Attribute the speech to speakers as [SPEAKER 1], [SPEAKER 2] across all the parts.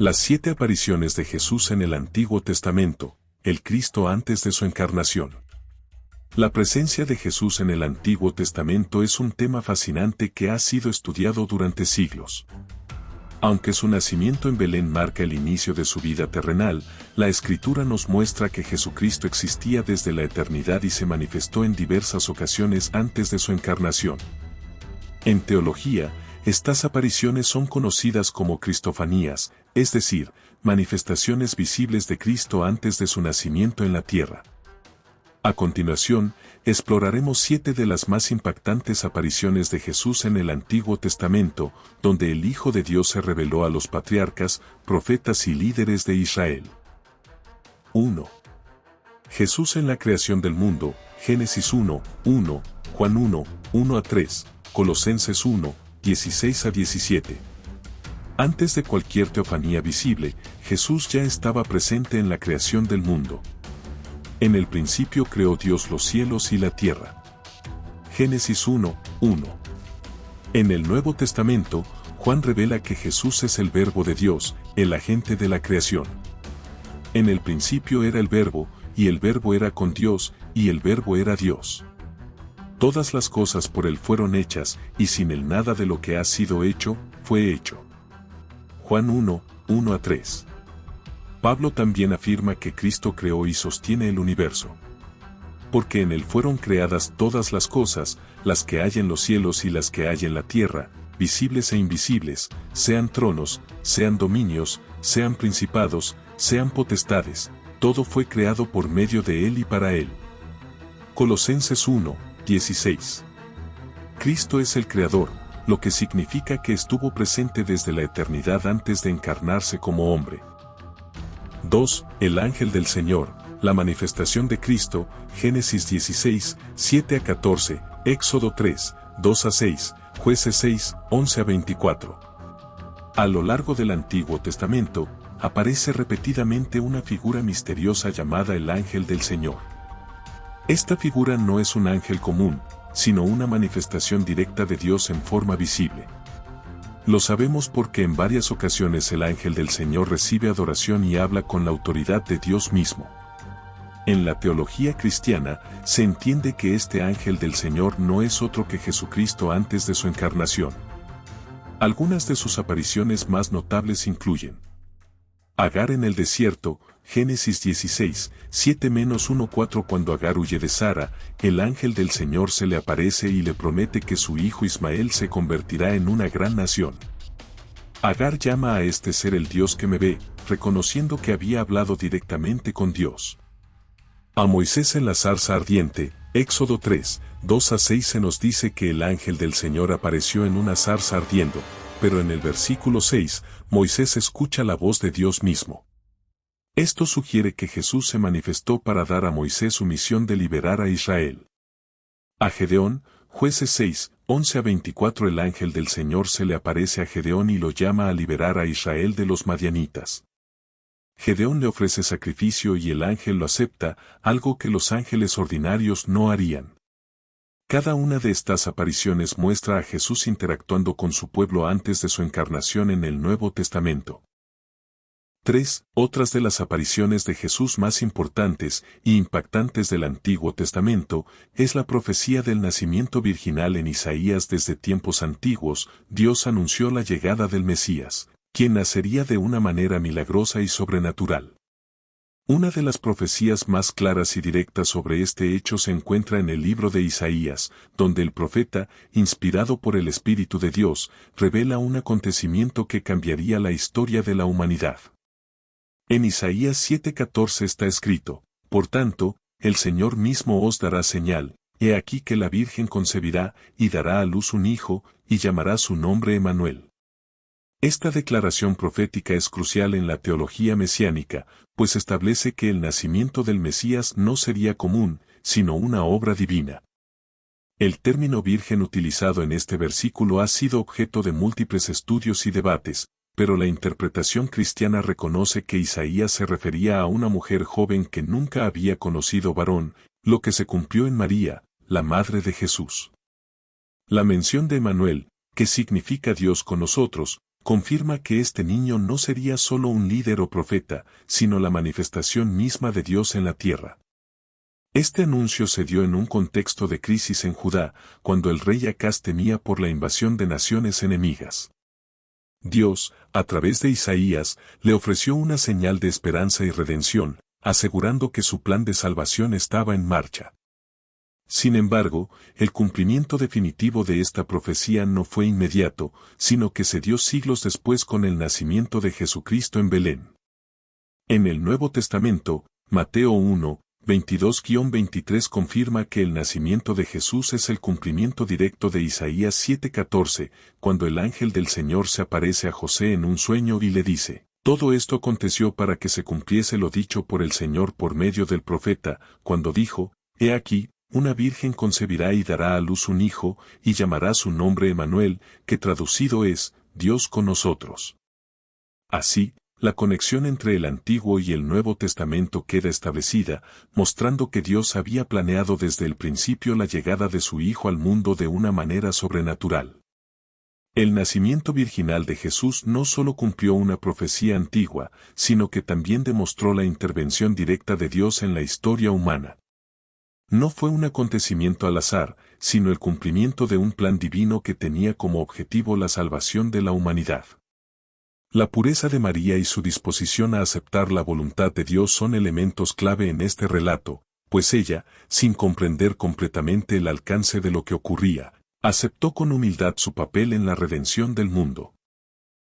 [SPEAKER 1] Las 7 apariciones de Jesús en el Antiguo Testamento, el Cristo antes de su encarnación. La presencia de Jesús en el Antiguo Testamento es un tema fascinante que ha sido estudiado durante siglos. Aunque su nacimiento en Belén marca el inicio de su vida terrenal, la Escritura nos muestra que Jesucristo existía desde la eternidad y se manifestó en diversas ocasiones antes de su encarnación. En teología, estas apariciones son conocidas como cristofanías, es decir, manifestaciones visibles de Cristo antes de su nacimiento en la tierra. A continuación, exploraremos 7 de las más impactantes apariciones de Jesús en el Antiguo Testamento, donde el Hijo de Dios se reveló a los patriarcas, profetas y líderes de Israel. 1. Jesús en la creación del mundo, Génesis 1, 1, Juan 1, 1 a 3, Colosenses 1, 16 a 17. Antes de cualquier teofanía visible, Jesús ya estaba presente en la creación del mundo. En el principio creó Dios los cielos y la tierra. Génesis 1, 1. En el Nuevo Testamento, Juan revela que Jesús es el Verbo de Dios, el agente de la creación. En el principio era el Verbo, y el Verbo era con Dios, y el Verbo era Dios. Todas las cosas por él fueron hechas, y sin él nada de lo que ha sido hecho, fue hecho. Juan 1, 1 a 3. Pablo también afirma que Cristo creó y sostiene el universo. Porque en él fueron creadas todas las cosas, las que hay en los cielos y las que hay en la tierra, visibles e invisibles, sean tronos, sean dominios, sean principados, sean potestades, todo fue creado por medio de él y para él. Colosenses 1, 16. Cristo es el Creador, lo que significa que estuvo presente desde la eternidad antes de encarnarse como hombre. 2. El ángel del Señor, la manifestación de Cristo, Génesis 16, 7 a 14, Éxodo 3, 2 a 6, Jueces 6, 11 a 24. A lo largo del Antiguo Testamento, aparece repetidamente una figura misteriosa llamada el ángel del Señor. Esta figura no es un ángel común, sino una manifestación directa de Dios en forma visible. Lo sabemos porque en varias ocasiones el ángel del Señor recibe adoración y habla con la autoridad de Dios mismo. En la teología cristiana, se entiende que este ángel del Señor no es otro que Jesucristo antes de su encarnación. Algunas de sus apariciones más notables incluyen: Agar en el desierto, Génesis 16, 7-1-4. Cuando Agar huye de Sara, el ángel del Señor se le aparece y le promete que su hijo Ismael se convertirá en una gran nación. Agar llama a este ser el Dios que me ve, reconociendo que había hablado directamente con Dios. A Moisés en la zarza ardiente, Éxodo 3, 2-6 se nos dice que el ángel del Señor apareció en una zarza ardiendo, pero en el versículo 6, Moisés escucha la voz de Dios mismo. Esto sugiere que Jesús se manifestó para dar a Moisés su misión de liberar a Israel. A Gedeón, Jueces 6, 11-24. El ángel del Señor se le aparece a Gedeón y lo llama a liberar a Israel de los madianitas. Gedeón le ofrece sacrificio y el ángel lo acepta, algo que los ángeles ordinarios no harían. Cada una de estas apariciones muestra a Jesús interactuando con su pueblo antes de su encarnación en el Nuevo Testamento. 3. Otras de las apariciones de Jesús más importantes e impactantes del Antiguo Testamento es la profecía del nacimiento virginal en Isaías. Desde tiempos antiguos, Dios anunció la llegada del Mesías, quien nacería de una manera milagrosa y sobrenatural. Una de las profecías más claras y directas sobre este hecho se encuentra en el libro de Isaías, donde el profeta, inspirado por el Espíritu de Dios, revela un acontecimiento que cambiaría la historia de la humanidad. En Isaías 7:14 está escrito: Por tanto, el Señor mismo os dará señal, he aquí que la Virgen concebirá, y dará a luz un hijo, y llamará su nombre Emmanuel. Esta declaración profética es crucial en la teología mesiánica, pues establece que el nacimiento del Mesías no sería común, sino una obra divina. El término virgen utilizado en este versículo ha sido objeto de múltiples estudios y debates, pero la interpretación cristiana reconoce que Isaías se refería a una mujer joven que nunca había conocido varón, lo que se cumplió en María, la madre de Jesús. La mención de Emmanuel, que significa Dios con nosotros, confirma que este niño no sería solo un líder o profeta, sino la manifestación misma de Dios en la tierra. Este anuncio se dio en un contexto de crisis en Judá, cuando el rey Acaz temía por la invasión de naciones enemigas. Dios, a través de Isaías, le ofreció una señal de esperanza y redención, asegurando que su plan de salvación estaba en marcha. Sin embargo, el cumplimiento definitivo de esta profecía no fue inmediato, sino que se dio siglos después con el nacimiento de Jesucristo en Belén. En el Nuevo Testamento, Mateo 1, 22-23 confirma que el nacimiento de Jesús es el cumplimiento directo de Isaías 7:14, cuando el ángel del Señor se aparece a José en un sueño y le dice: todo esto aconteció para que se cumpliese lo dicho por el Señor por medio del profeta, cuando dijo: he aquí, una virgen concebirá y dará a luz un hijo, y llamará su nombre Emmanuel, que traducido es, Dios con nosotros. Así, la conexión entre el Antiguo y el Nuevo Testamento queda establecida, mostrando que Dios había planeado desde el principio la llegada de su Hijo al mundo de una manera sobrenatural. El nacimiento virginal de Jesús no solo cumplió una profecía antigua, sino que también demostró la intervención directa de Dios en la historia humana. No fue un acontecimiento al azar, sino el cumplimiento de un plan divino que tenía como objetivo la salvación de la humanidad. La pureza de María y su disposición a aceptar la voluntad de Dios son elementos clave en este relato, pues ella, sin comprender completamente el alcance de lo que ocurría, aceptó con humildad su papel en la redención del mundo.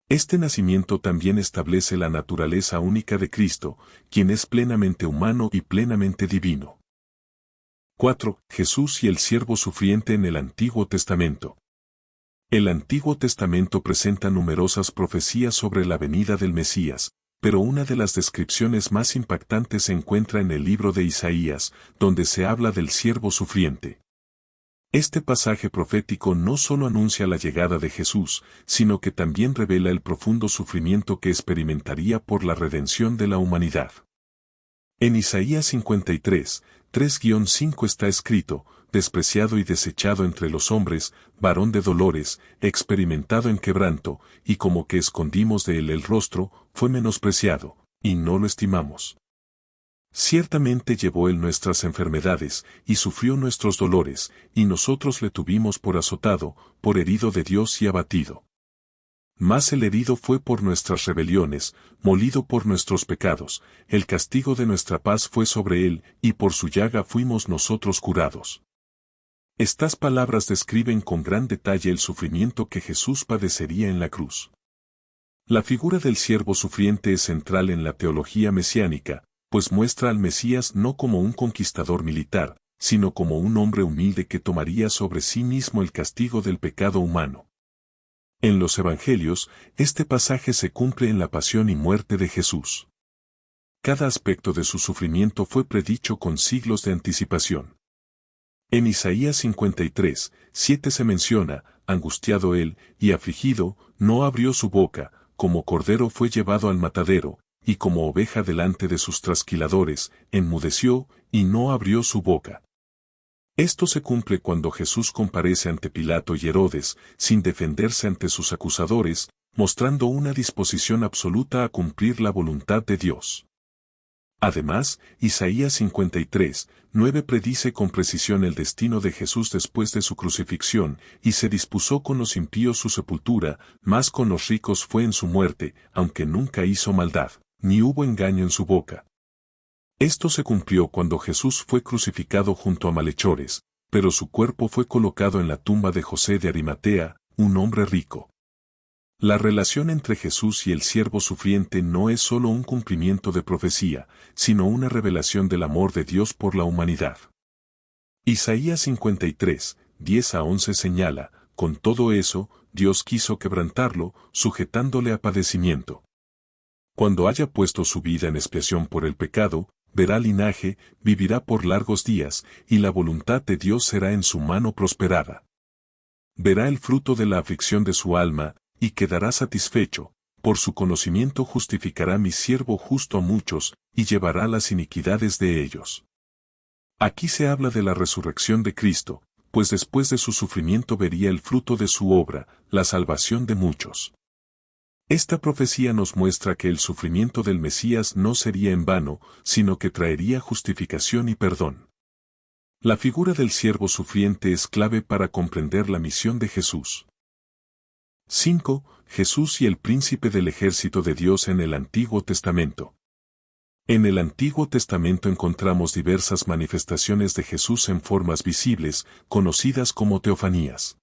[SPEAKER 1] Este nacimiento también establece la naturaleza única de Cristo, quien es plenamente humano y plenamente divino. 4. Jesús y el siervo sufriente en el Antiguo Testamento. El Antiguo Testamento presenta numerosas profecías sobre la venida del Mesías, pero una de las descripciones más impactantes se encuentra en el libro de Isaías, donde se habla del siervo sufriente. Este pasaje profético no solo anuncia la llegada de Jesús, sino que también revela el profundo sufrimiento que experimentaría por la redención de la humanidad. En Isaías 53, 3-5 está escrito: despreciado y desechado entre los hombres, varón de dolores, experimentado en quebranto, y como que escondimos de él el rostro, fue menospreciado, y no lo estimamos. Ciertamente llevó él nuestras enfermedades, y sufrió nuestros dolores, y nosotros le tuvimos por azotado, por herido de Dios y abatido. Mas el herido fue por nuestras rebeliones, molido por nuestros pecados, el castigo de nuestra paz fue sobre él, y por su llaga fuimos nosotros curados. Estas palabras describen con gran detalle el sufrimiento que Jesús padecería en la cruz. La figura del siervo sufriente es central en la teología mesiánica, pues muestra al Mesías no como un conquistador militar, sino como un hombre humilde que tomaría sobre sí mismo el castigo del pecado humano. En los Evangelios, este pasaje se cumple en la pasión y muerte de Jesús. Cada aspecto de su sufrimiento fue predicho con siglos de anticipación. En Isaías 53, 7 se menciona: angustiado él, y afligido, no abrió su boca, como cordero fue llevado al matadero, y como oveja delante de sus trasquiladores, enmudeció, y no abrió su boca. Esto se cumple cuando Jesús comparece ante Pilato y Herodes, sin defenderse ante sus acusadores, mostrando una disposición absoluta a cumplir la voluntad de Dios. Además, Isaías 53, 9 predice con precisión el destino de Jesús después de su crucifixión, y se dispuso con los impíos su sepultura, mas con los ricos fue en su muerte, aunque nunca hizo maldad, ni hubo engaño en su boca. Esto se cumplió cuando Jesús fue crucificado junto a malhechores, pero su cuerpo fue colocado en la tumba de José de Arimatea, un hombre rico. La relación entre Jesús y el siervo sufriente no es solo un cumplimiento de profecía, sino una revelación del amor de Dios por la humanidad. Isaías 53, 10-11 señala: con todo eso, Dios quiso quebrantarlo, sujetándole a padecimiento. Cuando haya puesto su vida en expiación por el pecado, verá linaje, vivirá por largos días, y la voluntad de Dios será en su mano prosperada. Verá el fruto de la aflicción de su alma, y quedará satisfecho, por su conocimiento justificará mi siervo justo a muchos, y llevará las iniquidades de ellos. Aquí se habla de la resurrección de Cristo, pues después de su sufrimiento vería el fruto de su obra, la salvación de muchos. Esta profecía nos muestra que el sufrimiento del Mesías no sería en vano, sino que traería justificación y perdón. La figura del siervo sufriente es clave para comprender la misión de Jesús. 5. Jesús y el príncipe del ejército de Dios en el Antiguo Testamento. En el Antiguo Testamento encontramos diversas manifestaciones de Jesús en formas visibles, conocidas como teofanías.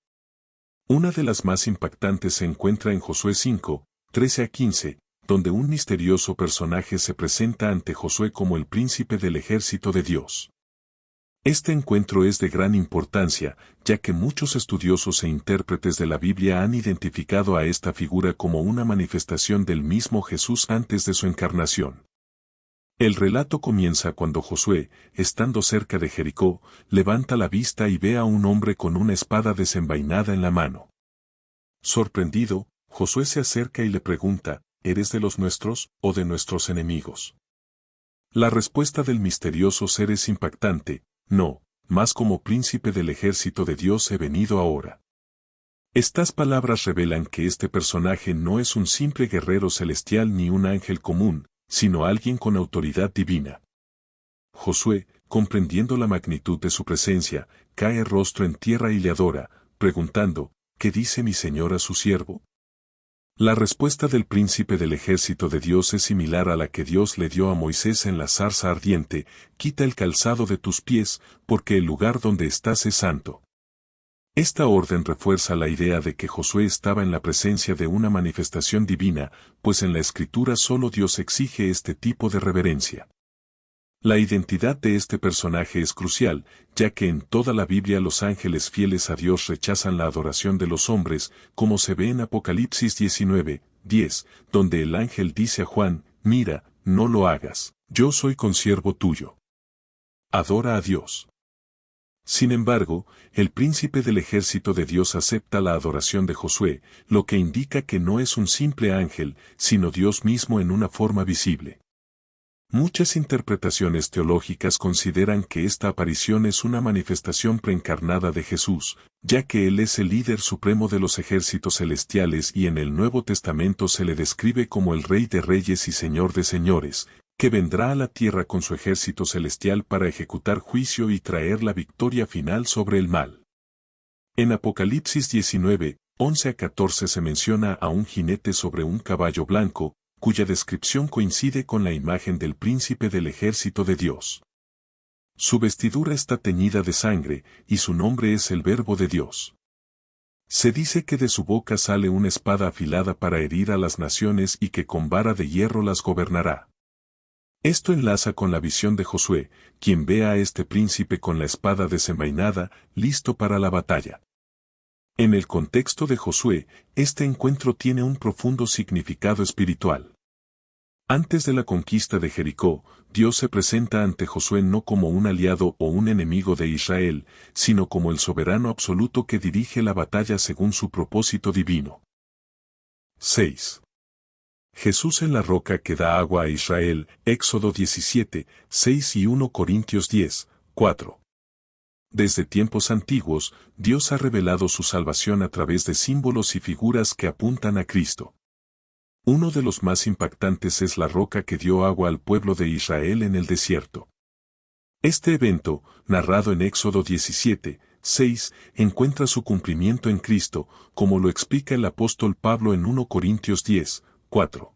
[SPEAKER 1] Una de las más impactantes se encuentra en Josué 5, 13 a 15, donde un misterioso personaje se presenta ante Josué como el príncipe del ejército de Dios. Este encuentro es de gran importancia, ya que muchos estudiosos e intérpretes de la Biblia han identificado a esta figura como una manifestación del mismo Jesús antes de su encarnación. El relato comienza cuando Josué, estando cerca de Jericó, levanta la vista y ve a un hombre con una espada desenvainada en la mano. Sorprendido, Josué se acerca y le pregunta, ¿eres de los nuestros o de nuestros enemigos? La respuesta del misterioso ser es impactante, no, más como príncipe del ejército de Dios he venido ahora. Estas palabras revelan que este personaje no es un simple guerrero celestial ni un ángel común, sino alguien con autoridad divina. Josué, comprendiendo la magnitud de su presencia, cae rostro en tierra y le adora, preguntando, ¿qué dice mi señor a su siervo? La respuesta del príncipe del ejército de Dios es similar a la que Dios le dio a Moisés en la zarza ardiente, quita el calzado de tus pies, porque el lugar donde estás es santo. Esta orden refuerza la idea de que Josué estaba en la presencia de una manifestación divina, pues en la Escritura solo Dios exige este tipo de reverencia. La identidad de este personaje es crucial, ya que en toda la Biblia los ángeles fieles a Dios rechazan la adoración de los hombres, como se ve en Apocalipsis 19, 10, donde el ángel dice a Juan, mira, no lo hagas, yo soy consiervo tuyo. Adora a Dios. Sin embargo, el príncipe del ejército de Dios acepta la adoración de Josué, lo que indica que no es un simple ángel, sino Dios mismo en una forma visible. Muchas interpretaciones teológicas consideran que esta aparición es una manifestación preencarnada de Jesús, ya que Él es el líder supremo de los ejércitos celestiales y en el Nuevo Testamento se le describe como el Rey de Reyes y Señor de Señores, que vendrá a la tierra con su ejército celestial para ejecutar juicio y traer la victoria final sobre el mal. En Apocalipsis 19, 11 a 14 se menciona a un jinete sobre un caballo blanco, cuya descripción coincide con la imagen del príncipe del ejército de Dios. Su vestidura está teñida de sangre, y su nombre es el Verbo de Dios. Se dice que de su boca sale una espada afilada para herir a las naciones y que con vara de hierro las gobernará. Esto enlaza con la visión de Josué, quien ve a este príncipe con la espada desenvainada, listo para la batalla. En el contexto de Josué, este encuentro tiene un profundo significado espiritual. Antes de la conquista de Jericó, Dios se presenta ante Josué no como un aliado o un enemigo de Israel, sino como el soberano absoluto que dirige la batalla según su propósito divino. 6. Jesús en la roca que da agua a Israel, Éxodo 17, 6 y 1 Corintios 10, 4. Desde tiempos antiguos, Dios ha revelado su salvación a través de símbolos y figuras que apuntan a Cristo. Uno de los más impactantes es la roca que dio agua al pueblo de Israel en el desierto. Este evento, narrado en Éxodo 17, 6, encuentra su cumplimiento en Cristo, como lo explica el apóstol Pablo en 1 Corintios 10, 4.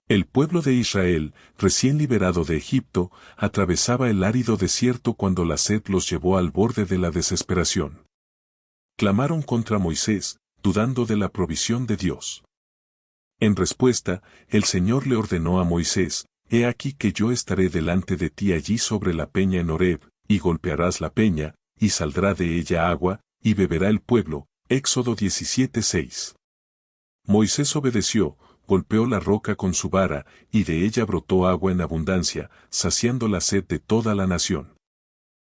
[SPEAKER 1] El pueblo de Israel, recién liberado de Egipto, atravesaba el árido desierto cuando la sed los llevó al borde de la desesperación. Clamaron contra Moisés, dudando de la provisión de Dios. En respuesta, el Señor le ordenó a Moisés, «He aquí que yo estaré delante de ti allí sobre la peña en Horeb, y golpearás la peña, y saldrá de ella agua, y beberá el pueblo». Éxodo 17:6. Moisés obedeció, golpeó la roca con su vara, y de ella brotó agua en abundancia, saciando la sed de toda la nación.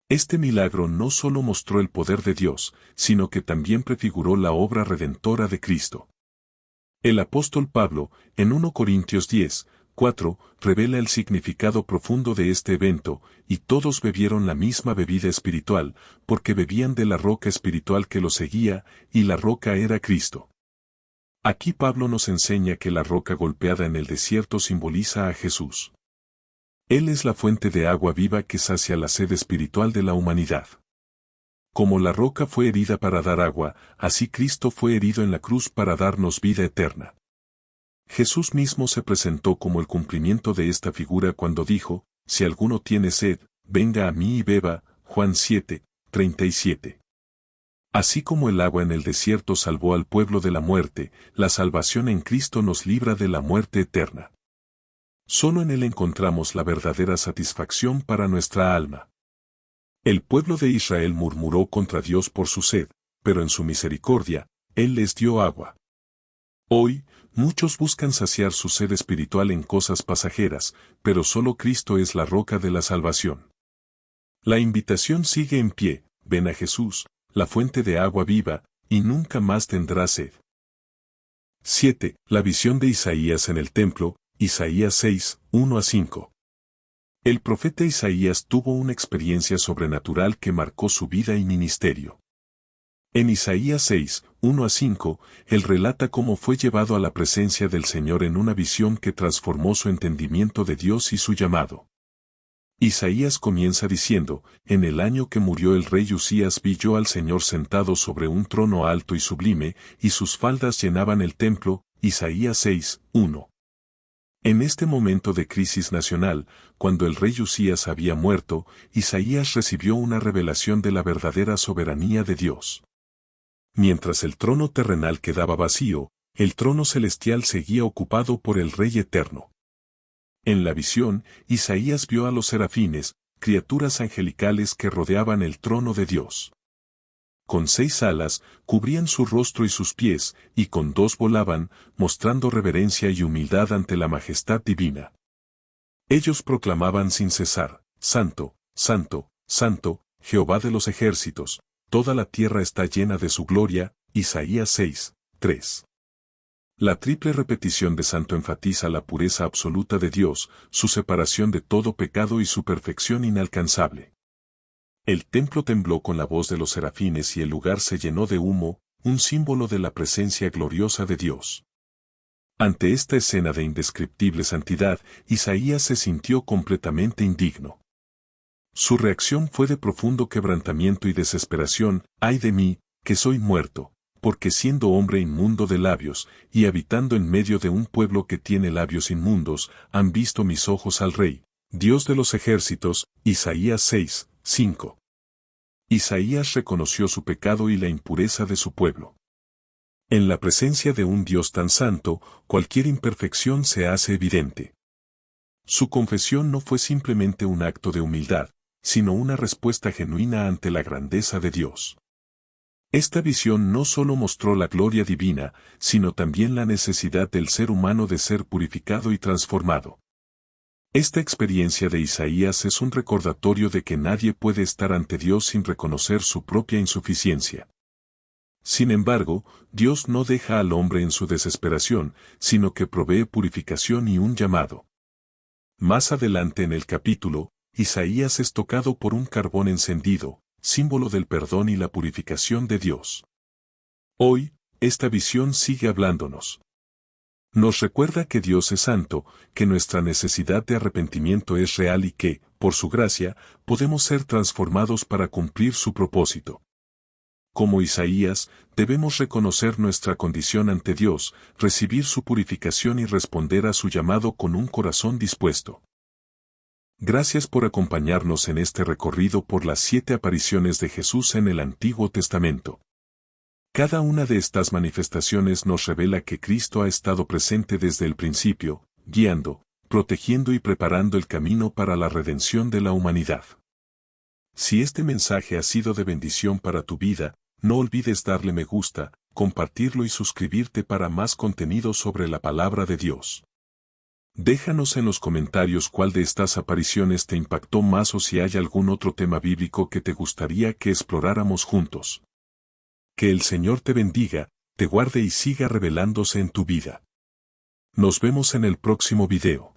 [SPEAKER 1] Este milagro no solo mostró el poder de Dios, sino que también prefiguró la obra redentora de Cristo. El apóstol Pablo, en 1 Corintios 10, 4, revela el significado profundo de este evento, y todos bebieron la misma bebida espiritual, porque bebían de la roca espiritual que los seguía, y la roca era Cristo. Aquí Pablo nos enseña que la roca golpeada en el desierto simboliza a Jesús. Él es la fuente de agua viva que sacia la sed espiritual de la humanidad. Como la roca fue herida para dar agua, así Cristo fue herido en la cruz para darnos vida eterna. Jesús mismo se presentó como el cumplimiento de esta figura cuando dijo, si alguno tiene sed, venga a mí y beba, Juan 7:37. Así como el agua en el desierto salvó al pueblo de la muerte, la salvación en Cristo nos libra de la muerte eterna. Solo en Él encontramos la verdadera satisfacción para nuestra alma. El pueblo de Israel murmuró contra Dios por su sed, pero en su misericordia, Él les dio agua. Hoy, muchos buscan saciar su sed espiritual en cosas pasajeras, pero solo Cristo es la roca de la salvación. La invitación sigue en pie, ven a Jesús, la fuente de agua viva, y nunca más tendrás sed. 7. La visión de Isaías en el templo, Isaías 6:1-5. El profeta Isaías tuvo una experiencia sobrenatural que marcó su vida y ministerio. En Isaías 6:1-5, él relata cómo fue llevado a la presencia del Señor en una visión que transformó su entendimiento de Dios y su llamado. Isaías comienza diciendo, en el año que murió el rey Usías vi yo al Señor sentado sobre un trono alto y sublime, y sus faldas llenaban el templo, Isaías 6:1. En este momento de crisis nacional, cuando el rey Usías había muerto, Isaías recibió una revelación de la verdadera soberanía de Dios. Mientras el trono terrenal quedaba vacío, el trono celestial seguía ocupado por el Rey Eterno. En la visión, Isaías vio a los serafines, criaturas angelicales que rodeaban el trono de Dios. Con 6 alas, cubrían su rostro y sus pies, y con 2 volaban, mostrando reverencia y humildad ante la majestad divina. Ellos proclamaban sin cesar, Santo, Santo, Santo, Jehová de los ejércitos, toda la tierra está llena de su gloria, Isaías 6:3. La triple repetición de Santo enfatiza la pureza absoluta de Dios, su separación de todo pecado y su perfección inalcanzable. El templo tembló con la voz de los serafines y el lugar se llenó de humo, un símbolo de la presencia gloriosa de Dios. Ante esta escena de indescriptible santidad, Isaías se sintió completamente indigno. Su reacción fue de profundo quebrantamiento y desesperación, ¡ay de mí, que soy muerto! Porque siendo hombre inmundo de labios, y habitando en medio de un pueblo que tiene labios inmundos, han visto mis ojos al Rey, Dios de los ejércitos, Isaías 6:5. Isaías reconoció su pecado y la impureza de su pueblo. En la presencia de un Dios tan santo, cualquier imperfección se hace evidente. Su confesión no fue simplemente un acto de humildad, sino una respuesta genuina ante la grandeza de Dios. Esta visión no solo mostró la gloria divina, sino también la necesidad del ser humano de ser purificado y transformado. Esta experiencia de Isaías es un recordatorio de que nadie puede estar ante Dios sin reconocer su propia insuficiencia. Sin embargo, Dios no deja al hombre en su desesperación, sino que provee purificación y un llamado. Más adelante en el capítulo, Isaías es tocado por un carbón encendido, símbolo del perdón y la purificación de Dios. Hoy, esta visión sigue hablándonos. Nos recuerda que Dios es santo, que nuestra necesidad de arrepentimiento es real y que, por su gracia, podemos ser transformados para cumplir su propósito. Como Isaías, debemos reconocer nuestra condición ante Dios, recibir su purificación y responder a su llamado con un corazón dispuesto. Gracias por acompañarnos en este recorrido por las 7 apariciones de Jesús en el Antiguo Testamento. Cada una de estas manifestaciones nos revela que Cristo ha estado presente desde el principio, guiando, protegiendo y preparando el camino para la redención de la humanidad. Si este mensaje ha sido de bendición para tu vida, no olvides darle me gusta, compartirlo y suscribirte para más contenido sobre la palabra de Dios. Déjanos en los comentarios cuál de estas apariciones te impactó más o si hay algún otro tema bíblico que te gustaría que exploráramos juntos. Que el Señor te bendiga, te guarde y siga revelándose en tu vida. Nos vemos en el próximo video.